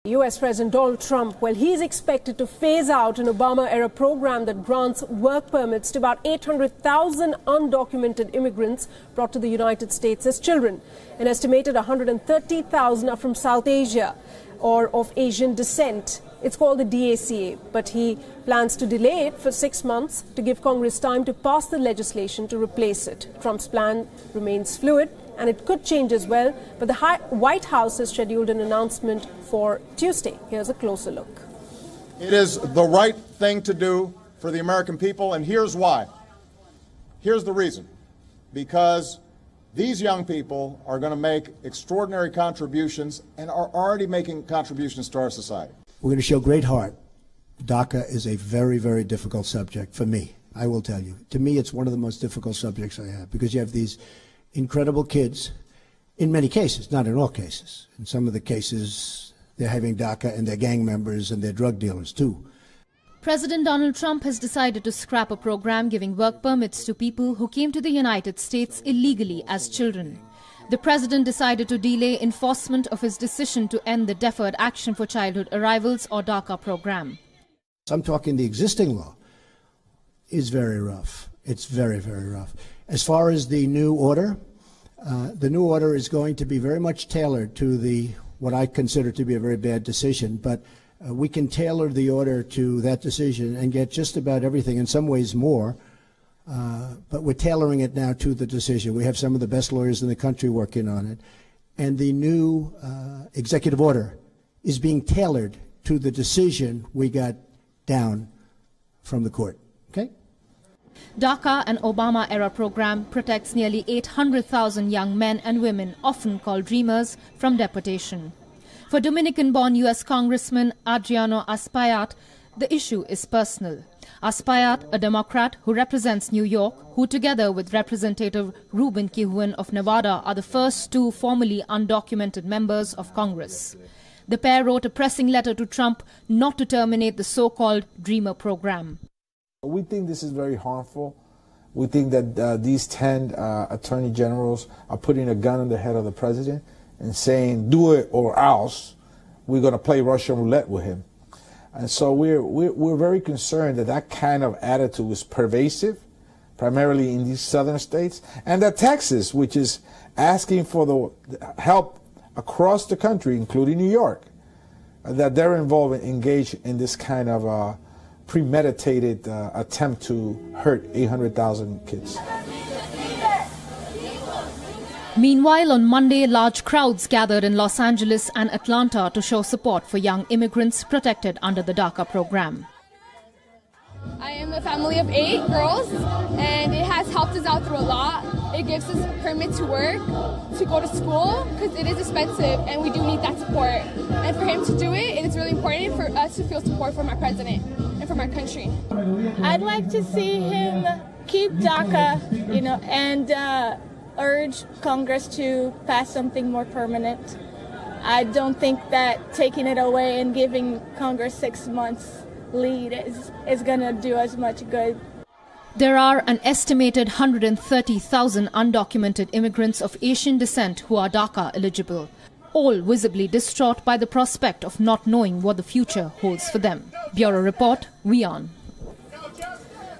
US President Donald Trump, well, he's expected to phase out an Obama-era program that grants work permits to about 800,000 undocumented immigrants brought to the United States as children. An estimated 130,000 are from South Asia or of Asian descent. It's called the DACA, but he plans to delay it for 6 months to give Congress time to pass the legislation to replace it. Trump's plan remains fluid, and it could change as well, but the White House has scheduled an announcement for Tuesday. Here's a closer look. It is the right thing to do for the American people, and here's why. Here's the reason. Because these young people are going to make extraordinary contributions and are already making contributions to our society. We're going to show great heart. DACA is a very, very difficult subject for me, I will tell you. To me, it's one of the most difficult subjects I have, because you have these incredible kids, in many cases, not in all cases. In some of the cases, they're having DACA and they're gang members and they're drug dealers too. President Donald Trump has decided to scrap a program giving work permits to people who came to the United States illegally as children. The president decided to delay enforcement of his decision to end the Deferred Action for Childhood Arrivals or DACA program. I'm talking the existing law is very rough. It's very, very rough. As far as the new order is going to be very much tailored to what I consider to be a very bad decision, but we can tailor the order to that decision and get just about everything, in some ways more, but we're tailoring it now to the decision. We have some of the best lawyers in the country working on it, and the new executive order is being tailored to the decision we got down from the court. Okay? DACA, an Obama-era program, protects nearly 800,000 young men and women, often called dreamers, from deportation. For Dominican-born U.S. Congressman Adriano Espaillat, the issue is personal. Espaillat, a Democrat who represents New York, who together with Representative Ruben Kihuen of Nevada are the first two formally undocumented members of Congress. The pair wrote a pressing letter to Trump not to terminate the so-called Dreamer program. We think this is very harmful. We think that these 10 attorney generals are putting a gun in the head of the president and saying, do it or else we're going to play Russian roulette with him. And so we're very concerned that that kind of attitude is pervasive, primarily in these southern states, and that Texas, which is asking for the help across the country, including New York, that they're engaged in this kind of premeditated attempt to hurt 800,000 kids. Meanwhile, on Monday, large crowds gathered in Los Angeles and Atlanta to show support for young immigrants protected under the DACA program. I am a family of 8 girls, and it has helped us out through a lot. It gives us a permit to work, to go to school, because it is expensive, and we do need that support. And for him to do it, it is really important for us to feel support from our president and from our country. I'd like to see him keep DACA, and urge Congress to pass something more permanent. I don't think that taking it away and giving Congress 6 months lead is going to do as much good. There are an estimated 130,000 undocumented immigrants of Asian descent who are DACA eligible, all visibly distraught by the prospect of not knowing what the future holds for them. Bureau Report, WION.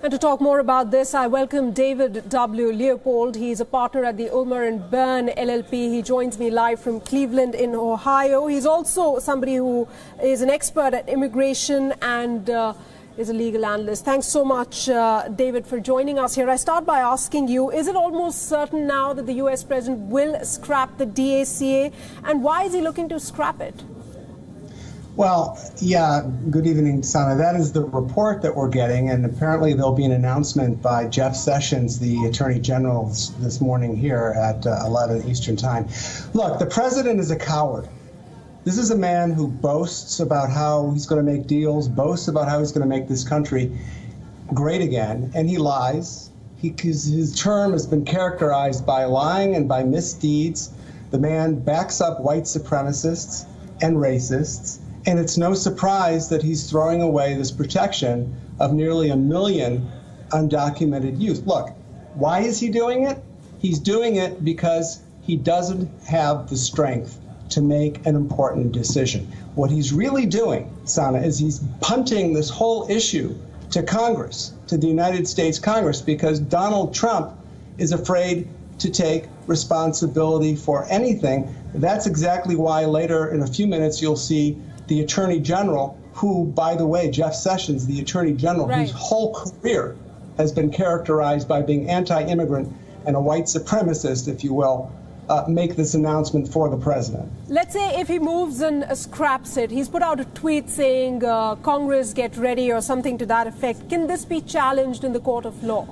And to talk more about this, I welcome David W. Leopold. He's a partner at the Ulmer & Byrne LLP. He joins me live from Cleveland in Ohio. He's also somebody who is an expert at immigration and is a legal analyst. Thanks so much, David, for joining us here. I start by asking you, is it almost certain now that the U.S. president will scrap the DACA? And why is he looking to scrap it? Well, yeah, good evening, Sana. That is the report that we're getting, and apparently there'll be an announcement by Jeff Sessions, the Attorney General, this morning here at 11 Eastern Time. Look, the president is a coward. This is a man who boasts about how he's going to make deals, boasts about how he's going to make this country great again, and he lies. His term has been characterized by lying and by misdeeds. The man backs up white supremacists and racists. And it's no surprise that he's throwing away this protection of nearly 1 million undocumented youth. Look, why is he doing it? He's doing it because he doesn't have the strength to make an important decision. What he's really doing, Sana, is he's punting this whole issue to Congress, to the United States Congress, because Donald Trump is afraid to take responsibility for anything. That's exactly why later in a few minutes you'll see the Attorney General, who, by the way, Jeff Sessions, the Attorney General, whose whole career has been characterized by being anti-immigrant and a white supremacist, if you will, make this announcement for the president. Let's say if he moves and scraps it, he's put out a tweet saying, Congress, get ready, or something to that effect. Can this be challenged in the court of law?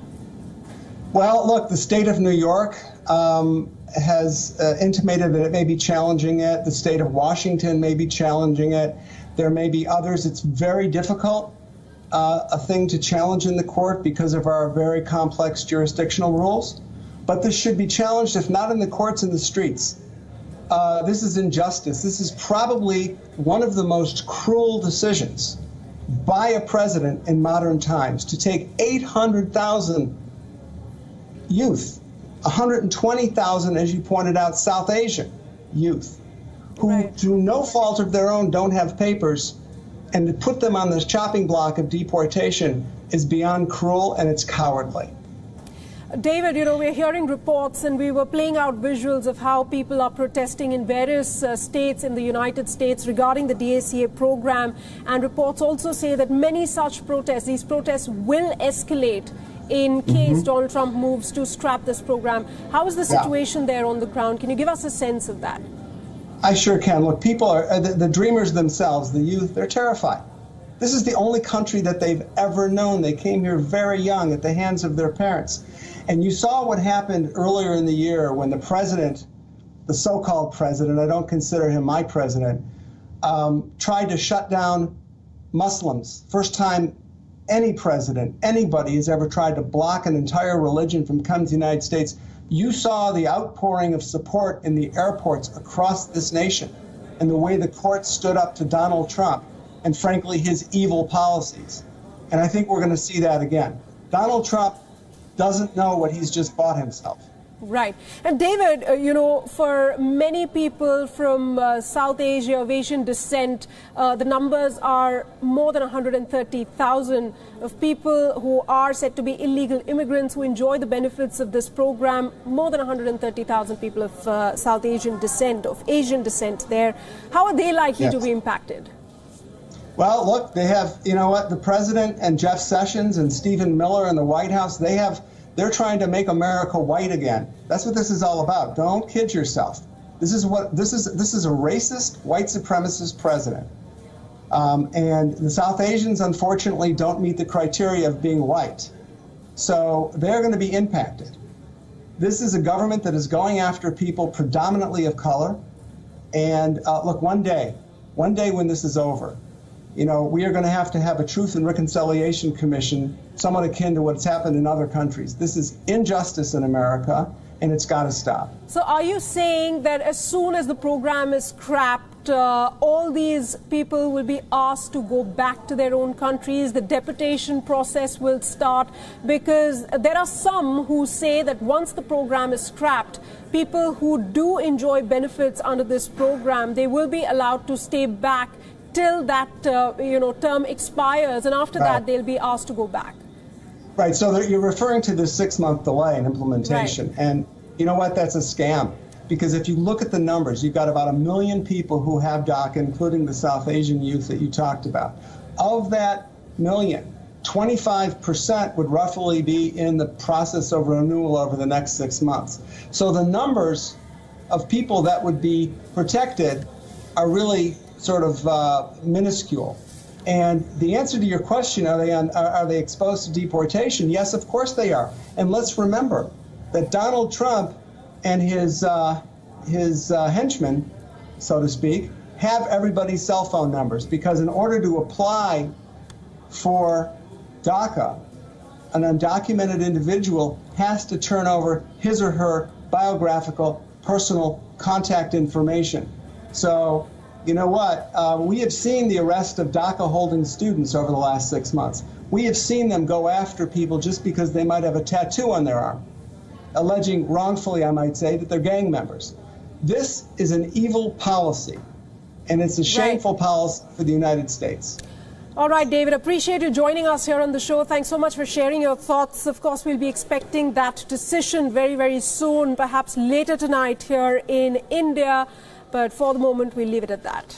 Well, look, the state of New York has intimated that it may be challenging it. The state of Washington may be challenging it. There may be others. It's very difficult, a thing to challenge in the court because of our very complex jurisdictional rules. But this should be challenged, if not in the courts, in the streets. This is injustice. This is probably one of the most cruel decisions by a president in modern times, to take 800,000 youth, 120,000, as you pointed out, South Asian youth, who through no fault of their own don't have papers, and to put them on the chopping block of deportation is beyond cruel, and it's cowardly. David, you know, we're hearing reports, and we were playing out visuals of how people are protesting in various states in the United States regarding the DACA program. And reports also say that many such protests, these protests will escalate in case Donald Trump moves to scrap this program. How is the situation there on the ground? Can you give us a sense of that? I sure can. Look, people are, the dreamers themselves, the youth, they're terrified. This is the only country that they've ever known. They came here very young at the hands of their parents. And you saw what happened earlier in the year when the president, the so-called president, I don't consider him my president, tried to shut down Muslims. First time any president, anybody has ever tried to block an entire religion from coming to the United States. You saw the outpouring of support in the airports across this nation and the way the courts stood up to Donald Trump and, frankly, his evil policies. And I think we're going to see that again. Donald Trump doesn't know what he's just bought himself. Right. And David, you know, for many people from South Asia of Asian descent, the numbers are more than 130,000 of people who are said to be illegal immigrants who enjoy the benefits of this program. More than 130,000 people of South Asian descent, of Asian descent there. How are they likely to be impacted? Well, look, they have, you know what, the president and Jeff Sessions and Stephen Miller and the White House, they're trying to make America white again. That's what this is all about. Don't kid yourself. This is a racist, white supremacist president. And the South Asians, unfortunately, don't meet the criteria of being white. So they're going to be impacted. This is a government that is going after people predominantly of color. And look, one day when this is over, you know, we are going to have a Truth and Reconciliation Commission, somewhat akin to what's happened in other countries. This is injustice in America, and it's got to stop. So are you saying that as soon as the program is scrapped, all these people will be asked to go back to their own countries? The deportation process will start? Because there are some who say that once the program is scrapped, people who do enjoy benefits under this program, they will be allowed to stay back till that term expires, and after that they'll be asked to go back. Right. So you're referring to this 6-month delay in implementation, and you know what? That's a scam. Because if you look at the numbers, you've got about 1 million people who have DACA, including the South Asian youth that you talked about. Of that million, 25% would roughly be in the process of renewal over the next 6 months. So the numbers of people that would be protected are really sort of minuscule. And the answer to your question, are they exposed to deportation? Yes, of course they are. And let's remember that Donald Trump and his henchmen, so to speak, have everybody's cell phone numbers, because in order to apply for DACA, an undocumented individual has to turn over his or her biographical personal contact information. So, you know what? We have seen the arrest of DACA-holding students over the last 6 months. We have seen them go after people just because they might have a tattoo on their arm, alleging wrongfully, I might say, that they're gang members. This is an evil policy, and it's a shameful policy for the United States. All right, David, appreciate you joining us here on the show. Thanks so much for sharing your thoughts. Of course, we'll be expecting that decision very, very soon, perhaps later tonight here in India. But for the moment, we'll leave it at that.